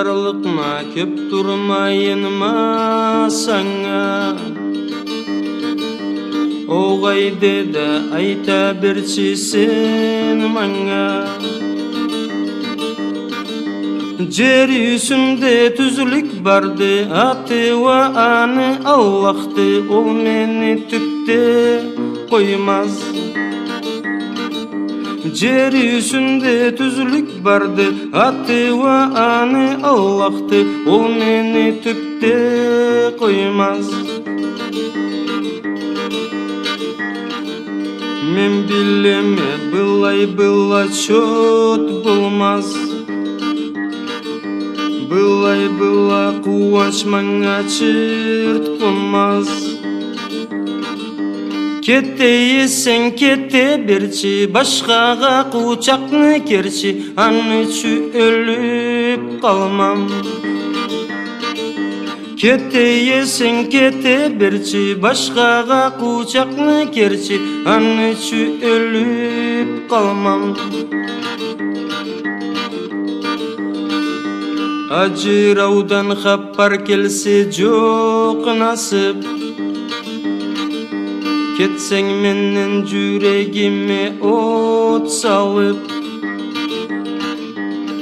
барлықма кеп тұрмайынма саңа. Оғайды да айта берші сен маңа. Жер үсімде түзілік барды, аты ва аны Аллахты, ол мені түпте қоймаз. Жер үсімде түзілік барды, аты ва аны Аллахты, ол мені түпте қоймаз. Мен білеме былай была чөт болмаз. Былай была қуаныш маңа чырт болмаз. Кетейсің кете берші, башқаға құшақны керші, аны үші өліп қалмам. Кетейсің кете берші, башқаға құшақны керші, аны үші өліп қалмам. Ажыраудан хабар келсе жоқ насып, кетсең менен жүрегіме от салып.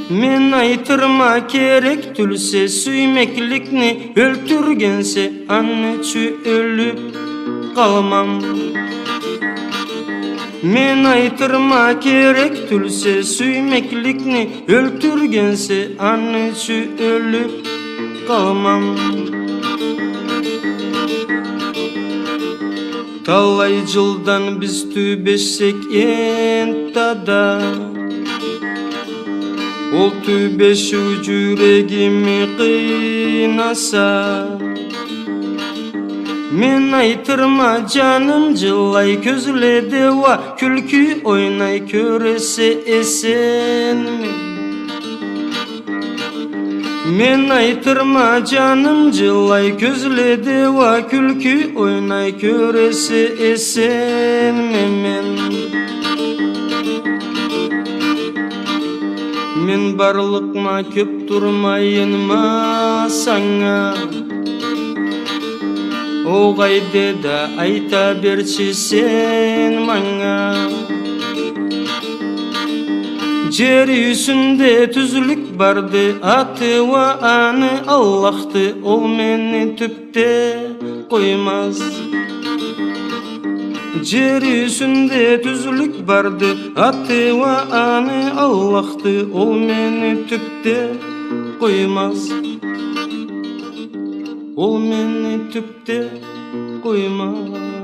Мен айтырма керек түлсе, сүймеклікні өлтіргенсе, аны үші өліп қалмам. Мен айтырма керек түлсе, сүймеклікні өлтіргенсе, аны үші өліп қалмам. Талай жылдан біз түбешсек ентада, ол түбешу жүрегіме қинаса. Мен айтырма жаным жылай, көзледі ва күлкі ойнай, көресе есен. Мен айтырма жаным жылай, көзледі ва күлкі ойнай, көресе есен. Мен барлықма көп тұрмайынма саңа. Оғайды да айта берші сен маңа. Жер үсінде түзілік барды, аты ва аны Аллахты, ол мені түпте қоймаз. Жер үсінде түзілік барды, аты ва аны Аллахты, ол мені түпте қоймаз. Ол мені түпте қоймаз.